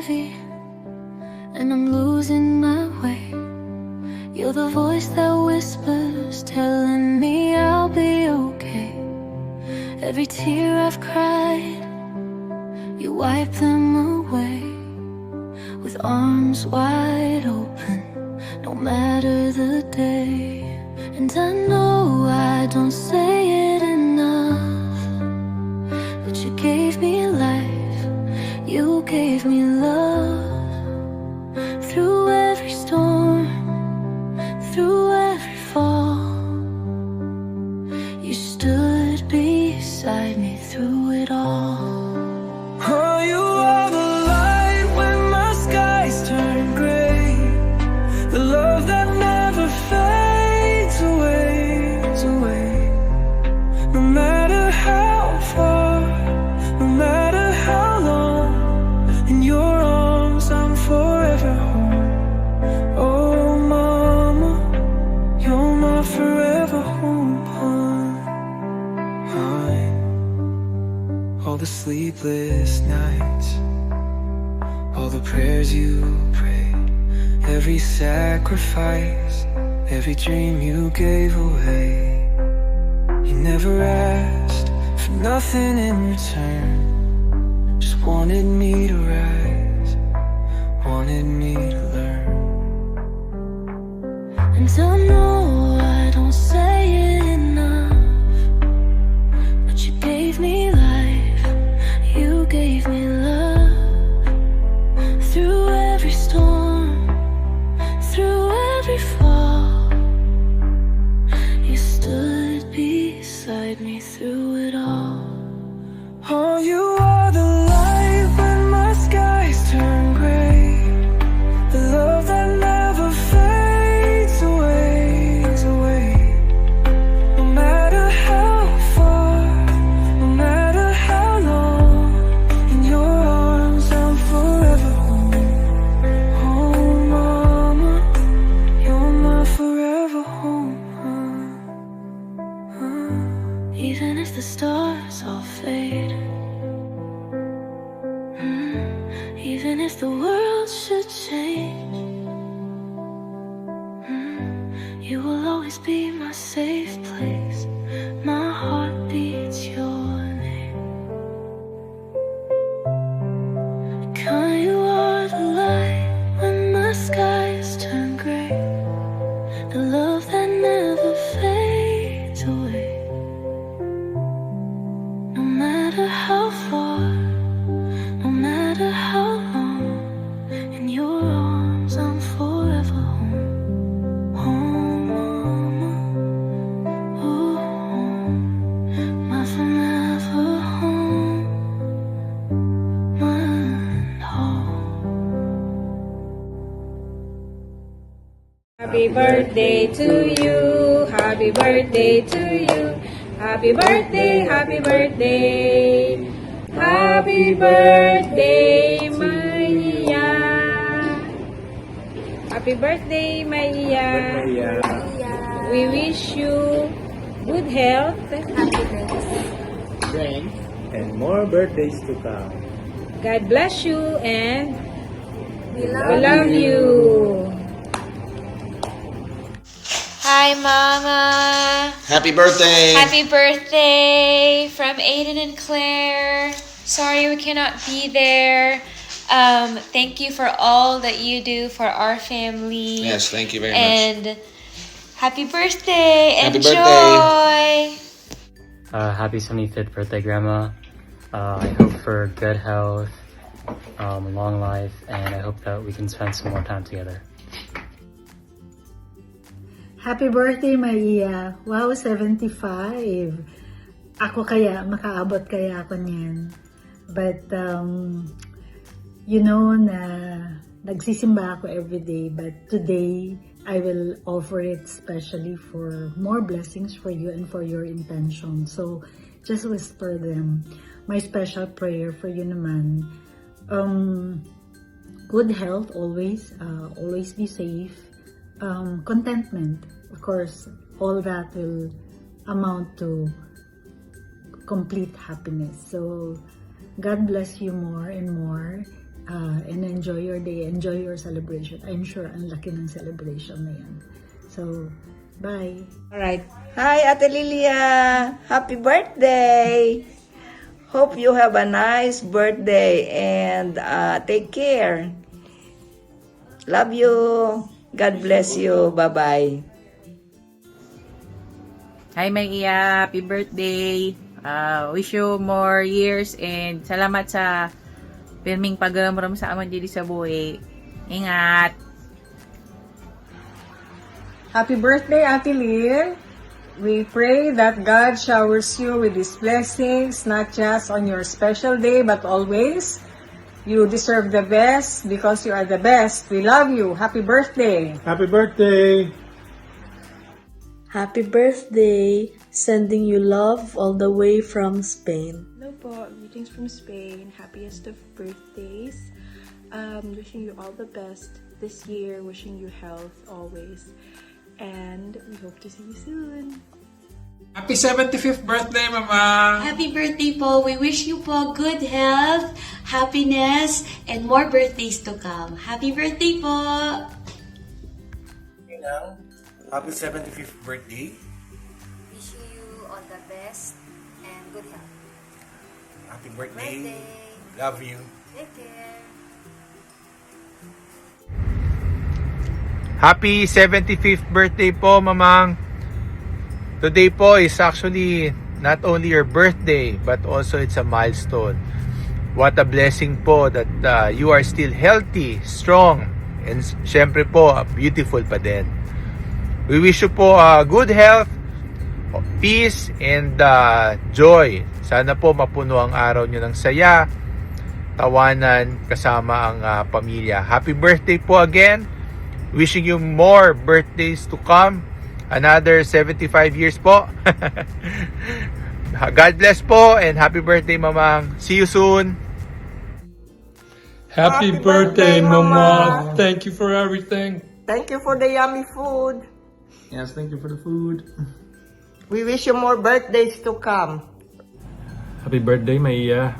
feet and I'm losing my way. You're the voice that whispers, telling me I'll be okay. Every tear I've cried, you wipe them away. With arms wide open, no matter the day. And I know I don't say it enough, but you gave me life, you gave me love. Through every storm, through every fall, you stood beside me through it all. Oh, you are the light when my skies turn gray, the love that never fades away. No matter how far, no matter how long, in your arms I'm forever home. Oh, mama, you're my forever home, hon. All the sleepless nights, all the prayers you prayed, every sacrifice, every dream you gave away. You never asked for nothing in return, just wanted me to rise, wanted me to learn. And I know I don't say it enough, but you gave me life, you gave me love. Through every storm, through every fall, you stood beside me through it all. Oh, you are the light when my skies turn gray, the love that never fades away. No matter how far, no matter how long, in your arms I'm forever home. Oh, mama, you're my forever home. Even if the stars all fade, even if the world should change, you will always be my safe place. My heart beats your name. God, you are the light when my skies turn gray, the love that never fades away. No matter how far, no matter how long, in your arms I'm forever home. Home, mama, oh, home, my forever home, my home. Happy birthday to you, happy birthday to you, happy birthday, happy birthday, happy birthday, Maya. Happy birthday, Maya. We wish you good health, Strength and more birthdays to come. God bless you, and we love you. Hi, Mama. Happy birthday! Happy birthday from Aiden and Claire. Sorry we cannot be there. Thank you for all that you do for our family. Yes, thank you very much. And happy birthday. Happy Enjoy. birthday. Happy 75th birthday, Grandma. I hope for good health, long life, and I hope that we can spend some more time together. Happy birthday, Maria. Wow, 75. Ako kaya, makaabot kaya ako niyan. But, you know na nagsisimba ako everyday. But today, I will offer it especially for more blessings for you and for your intention. So, just whisper them. My special prayer for you naman. Good health always. Always be safe. Contentment, of course, all that will amount to complete happiness. So God bless you more and more. and enjoy your day, enjoy your celebration. I'm sure ang laki ng celebration na yan. So, bye! Alright. Hi, Ate Lilia! Happy birthday! Hope you have a nice birthday and take care. Love you. God bless you. Bye-bye. Hi, Maria. Happy birthday. Wish you more years and salamat sa pirming pagramram sa amon diri sa buhi. Ingat. Happy birthday, Ate Lil. We pray that God showers you with His blessings, not just on your special day, but always. You deserve the best because you are the best. We love you. Happy birthday. Happy birthday! Happy birthday! Sending you love all the way from Spain. Hello po, greetings from Spain. Happiest of birthdays. Wishing you all the best this year. Wishing you health always. And we hope to see you soon. Happy 75th birthday, Mama! Happy birthday po. We wish you po good health, happiness, and more birthdays to come. Happy birthday po! Happy 75th birthday. Wishing you all the best and good health. Happy birthday. Love you. Take care. Happy 75th birthday po, Mamang. Today po is actually not only your birthday, but also it's a milestone. What a blessing po that you are still healthy, strong, and syempre po, beautiful pa din. We wish you po good health, peace, and joy. Sana po mapuno ang araw nyo ng saya, tawanan, kasama ang pamilya. Happy birthday po again. Wishing you more birthdays to come. Another 75 years po. God bless po and happy birthday, Mamang. See you soon. Happy birthday, Mama! Thank you for everything. Thank you for the yummy food. Yes, thank you for the food. We wish you more birthdays to come. Happy birthday, Maia.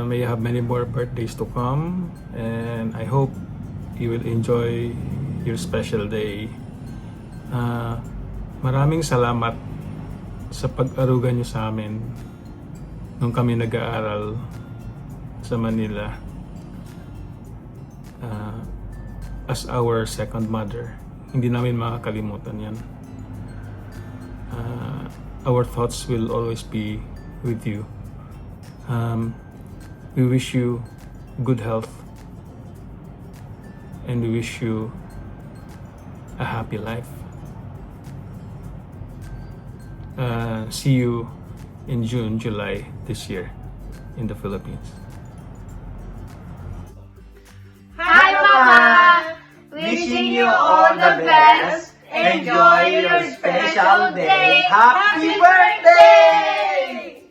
May you have many more birthdays to come. And I hope you will enjoy your special day. Maraming salamat sa pag-aruga nyo sa amin nung kami nag-aaral sa Manila as our second mother. Hindi namin makakalimutan yan. Our thoughts will always be with you. We wish you good health and we wish you a happy life. See you in June, July this year in the Philippines. Hi, Mama! Wishing you all the best. Enjoy your special day. Happy birthday!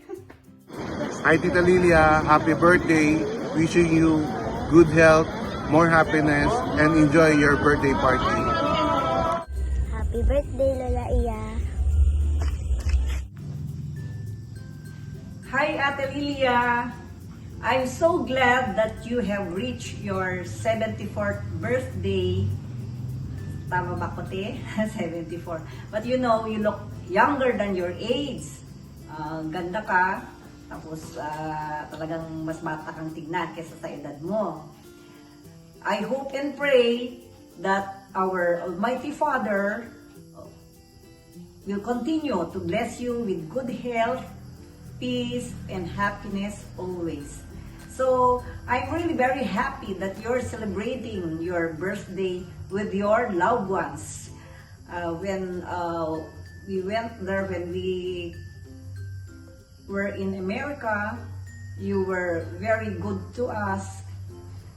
Hi, Tita Lilia. Happy birthday. Wishing you good health, more happiness, and enjoy your birthday party. Happy birthday, Lola Iya. Hi, Ate Lilia. I'm so glad that you have reached your 74th birthday. Tama ba ko, te? 74. But you know, you look younger than your age. Ganda ka. Tapos talagang mas bata kang tignan kaysa sa edad mo. I hope and pray that our Almighty Father will continue to bless you with good health, peace, and happiness always. So, I'm really very happy that you're celebrating your birthday with your loved ones. When we went there, when we were in America, you were very good to us.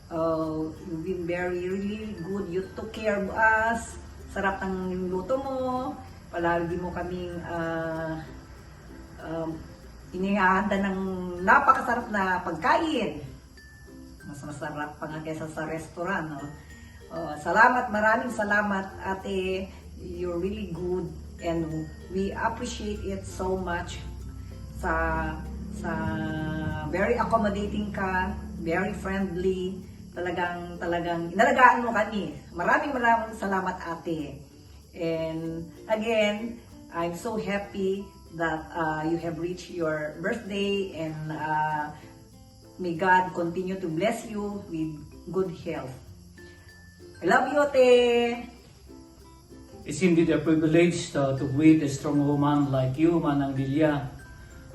You've been really good. You took care of us. Sarap ng luto mo. Palagi mo kaming inihahanda ng napakasarap na pagkain. Mas masarap pa nga kaysa sa restaurant. No? Salamat, maraming salamat, ate. You're really good and we appreciate it so much sa very accommodating ka very friendly. Talagang inalagaan mo kami. Maraming salamat, ate. And again, I'm so happy that you have reached your birthday, and may God continue to bless you with good health. I love you, ate. It's indeed a privilege to greet a strong woman like you, Manang Lilia.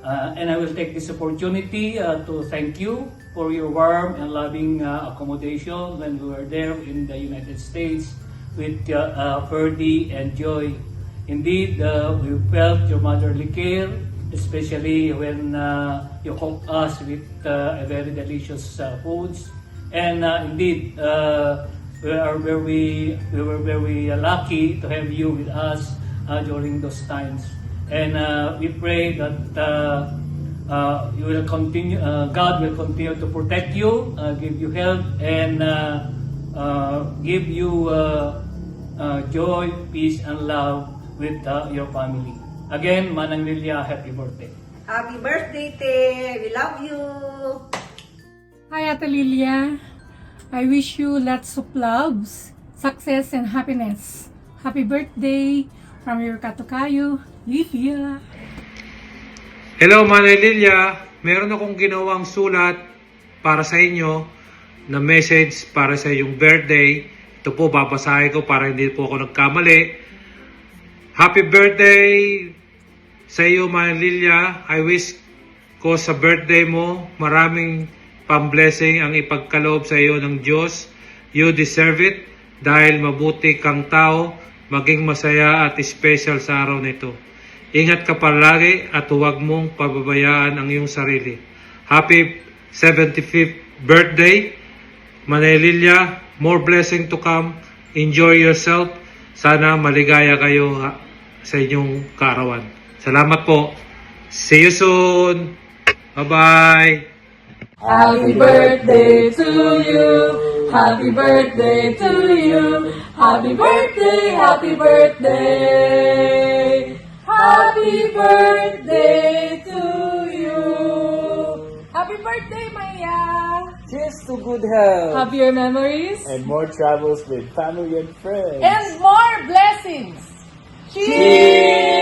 And I will take this opportunity to thank you for your warm and loving accommodation when we were there in the United States with Ferdy and Joy. Indeed, we felt your motherly care, especially when you cooked us with a very delicious foods. And indeed, we were very lucky to have you with us during those times. And we pray that you will continue. God will continue to protect you, give you health, and give you joy, peace, and love with your family. Again, Manang Lilia, happy birthday. Happy birthday, te. We love you. Hi, Ate Lilia. I wish you lots of loves, success, and happiness. Happy birthday from your katukayo, Lilia. Hello, Manay Lilia. Meron akong ginawang sulat para sa inyo na message para sa iyong birthday. Ito po, babasahin ko para hindi po ako nagkamali. Happy birthday sa iyo, Manay Lilia. I wish ko sa birthday mo, maraming pang-blessing ang ipagkaloob sa iyo ng Diyos. You deserve it dahil mabuti kang tao, maging masaya at special sa araw nito. Ingat ka palagi at huwag mong pababayaan ang iyong sarili. Happy 75th birthday, Manay Lilia. More blessing to come. Enjoy yourself. Sana maligaya kayo sa inyong kaarawan. Salamat po. See you soon. Bye-bye. Happy birthday to you. Happy birthday to you. Happy birthday, happy birthday. Happy birthday to you. Happy birthday, Maya. Cheers to good health. Happier memories. And more travels with family and friends. And more blessings. Cheers!